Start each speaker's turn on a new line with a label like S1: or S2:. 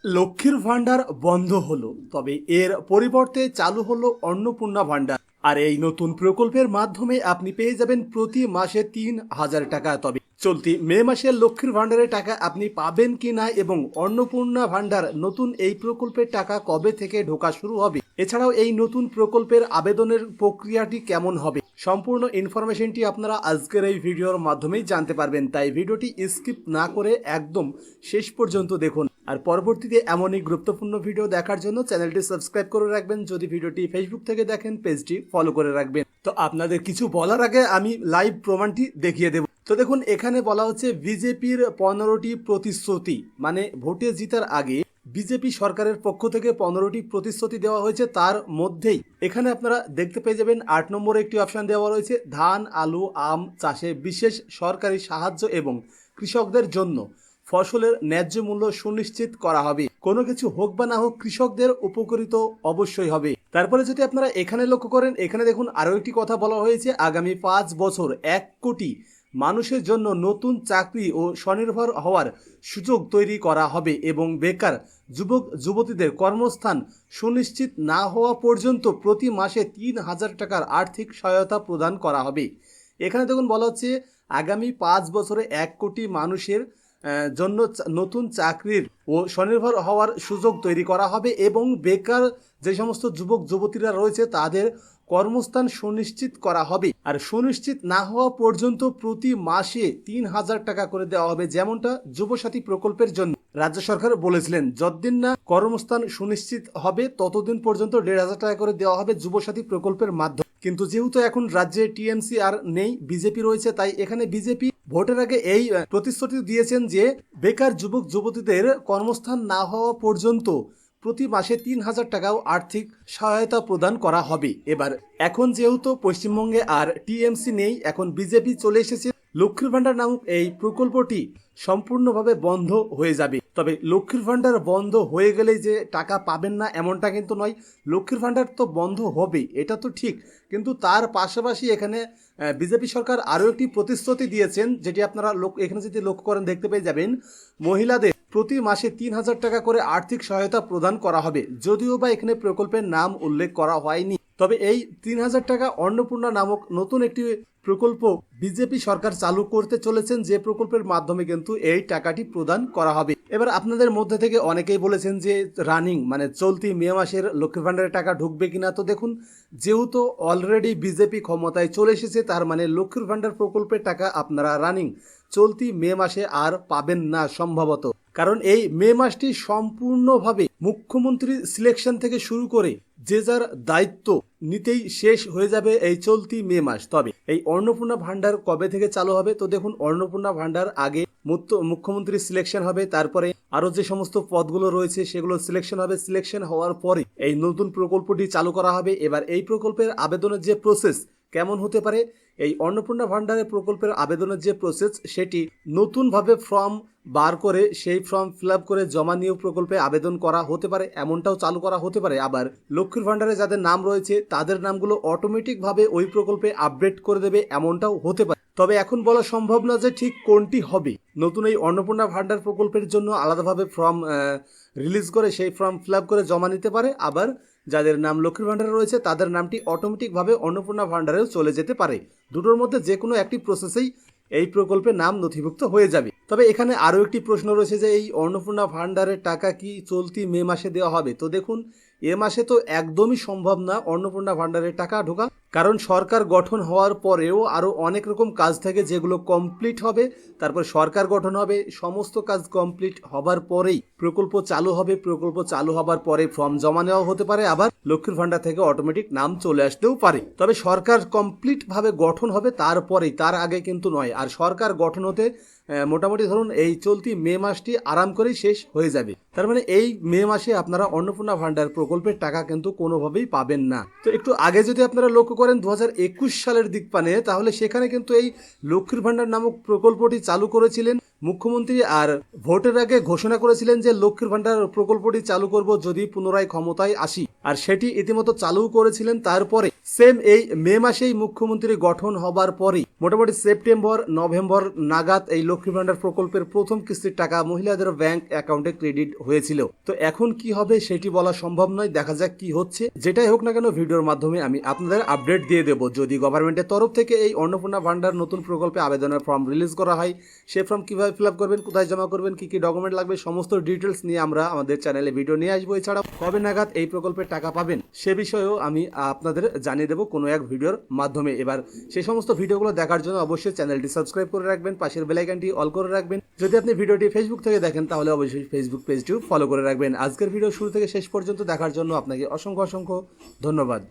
S1: লক্ষ্মীর ভান্ডার বন্ধ হলো, তবে এর পরিবর্তে চালু হলো অন্নপূর্ণা ভান্ডার। আর এই নতুন প্রকল্পের মাধ্যমে আপনি পেয়ে যাবেন প্রতি মাসে ৩,০০০ টাকা। তবে চলতি মে মাসে লক্ষ্মীর ভান্ডারের টাকা আপনি পাবেন কি না এবং অন্নপূর্ণা ভান্ডার নতুন এই প্রকল্পের টাকা কবে থেকে ঢোকা শুরু হবে, এছাড়াও এই নতুন প্রকল্পের আবেদনের প্রক্রিয়াটি কেমন হবে, সম্পূর্ণ ইনফরমেশনটি আপনারা আজকের এই ভিডিওর মাধ্যমেই জানতে পারবেন। তাই ভিডিওটি স্কিপ না করে একদম শেষ পর্যন্ত দেখুন। আর পরবর্তীতে এমনই গুরুত্বপূর্ণ ভিডিও দেখার জন্য চ্যানেলটি সাবস্ক্রাইব করে রাখবেন। যদি ভিডিওটি ফেসবুক থেকে দেখেন, পেজটি ফলো করে রাখবেন। তো আপনাদের কিছু বলার আগে আমি লাইভ প্রমাণটি দেখিয়ে দেব। তো দেখুন, এখানে বলা হচ্ছে বিজেপির 15টি প্রতিশ্রুতি, মানে ভোটে জিতার আগে বিজেপি সরকারের পক্ষ থেকে 15টি প্রতিশ্রুতি দেওয়া হয়েছে। তার মধ্যেই এখানে আপনারা দেখতে পেয়ে যাবেন 8 নম্বরে একটি অপশন দেওয়া রয়েছে, ধান, আলু, আম চাষে বিশেষ সরকারি সাহায্য এবং কৃষকদের জন্য ফসলের ন্যায্য মূল্য সুনিশ্চিত করা হবে। কোনো কিছু হোক বা না হোক, কৃষকদের উপকৃত অবশ্যই হবে। তারপরে যদি আপনারা এখানে লক্ষ্য করেন, এখানে দেখুন আরও একটি কথা বলা হয়েছে, আগামী 5 বছর 1 কোটি মানুষের জন্য নতুন চাকরি ও স্বনির্ভর হওয়ার সুযোগ তৈরি করা হবে এবং বেকার যুবক যুবতীদের কর্মস্থান সুনিশ্চিত না হওয়া পর্যন্ত প্রতি মাসে ৩,০০০ টাকার আর্থিক সহায়তা প্রদান করা হবে। এখানে দেখুন বলা হচ্ছে আগামী 5 বছরে 1 কোটি মানুষের জন্য নতুন চাকরির ও স্বনির্ভর হওয়ার সুযোগ তৈরি করা হবে এবং বেকার যে সমস্ত যুবক যুবতীরা রয়েছে তাদের কর্মস্থান সুনিশ্চিত করা হবে। আর সুনিশ্চিত না হওয়া পর্যন্ত প্রতি মাসে ৩,০০০ টাকা করে দেওয়া হবে, যেমনটা যুবসাথী প্রকল্পের জন্য রাজ্য সরকার বলেছিলেন। যতদিন না কর্মস্থান সুনিশ্চিত হবে ততদিন পর্যন্ত ১,৫০০ টাকা করে দেওয়া হবে যুবসাথী প্রকল্পের মাধ্যমে। কিন্তু যেহেতু এখন রাজ্যে টিএমসি আর নেই, বিজেপি রয়েছে, তাই এখানে বিজেপি ভোটের আগে এই প্রতিশ্রুতি দিয়েছেন যে বেকার যুবক যুবতীদের কর্মস্থান না হওয়া পর্যন্ত প্রতি মাসে ৩,০০০ টাকাও আর্থিক সহায়তা প্রদান করা হবে। এবার এখন যেহেতু পশ্চিমবঙ্গে আর টিএমসি নেই, এখন বিজেপি চলে এসেছে, লক্ষ্মীর ভান্ডার নামক এই প্রকল্পটি সম্পূর্ণভাবে বন্ধ হয়ে যাবে। তবে লক্ষ্মীর ভান্ডার বন্ধ হয়ে গেলেই যে টাকা পাবেন না এমনটা কিন্তু নয়। লক্ষ্মীর ভান্ডার তো বন্ধ হবে, এটা তো ঠিক, কিন্তু তার পাশাপাশি এখানে বিজেপি সরকার আরও একটি প্রতিশ্রুতি দিয়েছেন, যেটি আপনারা এখানে যদি লক্ষ্য করেন দেখতে পেয়ে যাবেন, মহিলাদের প্রতি মাসে ৩,০০০ টাকা করে আর্থিক সহায়তা প্রদান করা হবে। যদিও বা এখানে প্রকল্পের নাম উল্লেখ করা হয়নি, তবে এই ৩,০০০ টাকা অন্নপূর্ণা নামক নতুন একটি প্রকল্প বিজেপি সরকার চালু করতে চলেছেন, যে প্রকল্পের মাধ্যমে কিন্তু এই টাকাটি প্রদান করা হবে। এবার আপনাদের মধ্যে থেকে অনেকেই বলেছেন যে রানিং মানে চলতি মে মাসের লক্ষ্মীর ভান্ডারের টাকা ঢুকবে কিনা। তো দেখুন, যেহেতু অলরেডি বিজেপি ক্ষমতায় চলে এসেছে, তার মানে লক্ষ্মীর ভান্ডার প্রকল্পের টাকা আপনারা রানিং চলতি মে মাসে আর পাবেন না সম্ভবত, কারণ এই মে মাসটি সম্পূর্ণভাবে মুখ্যমন্ত্রী সিলেকশন থেকে শুরু করে যে যার দায়িত্ব নিতেই শেষ হয়ে যাবে এই চলতি মে মাস। তবে এই অন্নপূর্ণা ভান্ডার কবে থেকে চালু হবে, তো দেখুন অন্নপূর্ণা ভান্ডার আগে মুখ্যমন্ত্রী সিলেকশন হবে, তারপরে আরো যে সমস্ত পদগুলো রয়েছে সেগুলো সিলেকশন হবে, সিলেকশন হওয়ার পরে এই নতুন প্রকল্পটি চালু করা হবে। এবার এই প্রকল্পের আবেদনের যে প্রসেস কেমন হতে পারে, এই অন্নপূর্ণা ভান্ডারের প্রকল্পের আবেদনের যে প্রসেস সেটি নতুনভাবে ফর্ম বার করে সেই ফর্ম ফিল আপ করে জমা নিয়েও প্রকল্পে আবেদন করা হতে পারে, এমনটাও চালু করা হতে পারে। আবার লক্ষ্মীর ভান্ডারে যাদের নাম রয়েছে তাদের নামগুলো অটোমেটিকভাবে ওই প্রকল্পে আপডেট করে দেবে, এমনটাও হতে পারে। তবে এখন বলা সম্ভব না যে ঠিক কোনটি হবে। নতুন এই অন্নপূর্ণা ভান্ডার প্রকল্পের জন্য আলাদাভাবে ফর্ম রিলিজ করে সেই ফর্ম ফিল আপ করে জমা নিতে পারে, আবার যাদের নাম লক্ষ্মীর ভান্ডারে রয়েছে তাদের নামটি অটোমেটিকভাবে অন্নপূর্ণা ভান্ডারেও চলে যেতে পারে। দুটোর মধ্যে যে কোনো একটি প্রসেসেই এই প্রকল্পে নাম নথিভুক্ত হয়ে যাবে। তবে এখানে আরও একটি প্রশ্ন রয়েছে যে এই অন্নপূর্ণা ভান্ডারের টাকা কি চলতি মে মাসে দেওয়া হবে। তো দেখুন, এ মাসে তো একদমই সম্ভব না অন্নপূর্ণা ভান্ডারের টাকা ঢোকা, কারণ সরকার গঠন হওয়ার পরেও আরও অনেক রকম কাজ থাকে যেগুলো কমপ্লিট হবে, তারপর সরকার গঠন হবে, সমস্ত কাজ কমপ্লিট হবার পরেই প্রকল্প চালু হবে। প্রকল্প চালু হবার পরে ফর্ম জমা নেওয়া হতে পারে, আবার লক্ষ্মীর ভান্ডার থেকে অটোমেটিক নাম চলে আসতেও পারে। তবে সরকার কমপ্লিট ভাবে গঠন হবে তারপরেই, তার আগে কিন্তু নয়। আর সরকার গঠন হতে মোটামুটি ধরুন এই চলতি মে মাসটি আরাম করেই শেষ হয়ে যাবে। তার মানে এই মে মাসে আপনারা অন্নপূর্ণা ভান্ডার প্রকল্পের টাকা কিন্তু কোনোভাবেই পাবেন না। তো একটু আগে যদি আপনারা লক্ষ্য করেন 2021 সালের দিক পানে, তাহলে সেখানে কিন্তু এই লক্ষ্মীর ভান্ডার নামক প্রকল্পটি চালু করেছিলেন মুখ্যমন্ত্রী আর ভোটের আগে ঘোষণা করেছিলেন যে লক্ষ্মীর ভান্ডার প্রকল্পটি চালু করব যদি পুনরায় ক্ষমতায় আসি, আর সেটি ইতিমধ্যে চালু করেছিলেন। তারপরে সেম এই মে মাসেই মুখ্যমন্ত্রী গঠন হবার পরেই মোটামুটি সেপ্টেম্বর নভেম্বর নাগাদ এই লক্ষ্মী ভান্ডার প্রকল্পের প্রথম কিস্তির টাকা মহিলাদের ব্যাংক অ্যাকাউন্টে ক্রেডিট হয়েছিল। তো এখন কি হবে সেটি বলা সম্ভব নয়, দেখা যাক কি হচ্ছে। যেটাই হোক না কেন ভিডিওর মাধ্যমে আমি আপনাদের আপডেট দিয়ে দেবো। যদি গভর্নমেন্টের তরফ থেকে এই অন্নপূর্ণা ভান্ডার নতুন প্রকল্পে আবেদনের ফর্ম রিলিজ করা হয়, সে ফর্ম কিভাবে ফিল আপ করবেন, কোথায় জমা করবেন, কি কি ডকুমেন্ট লাগবে, সমস্ত ডিটেলস নিয়ে আমরা আমাদের চ্যানেলে ভিডিও নিয়ে আসবো। এছাড়াও কবে নাগাদ এই প্রকল্পের টাকা পাবেন সে বিষয়েও আমি আপনাদের জানিয়ে দেবো কোনো এক ভিডিওর মাধ্যমে। এবার সেই সমস্ত ভিডিওগুলো দেখার জন্য অবশ্যই চ্যানেলটি সাবস্ক্রাইব করে রাখবেন, পাশের বেল আইকনটি অল করে রাখবেন। যদি আপনি ভিডিওটি ফেসবুক থেকে দেখেন তাহলে অবশ্যই ফেসবুক পেজটিও ফলো করে রাখবেন। আজকের ভিডিও শুরু থেকে শেষ পর্যন্ত দেখার জন্য আপনাকে অসংখ্য ধন্যবাদ।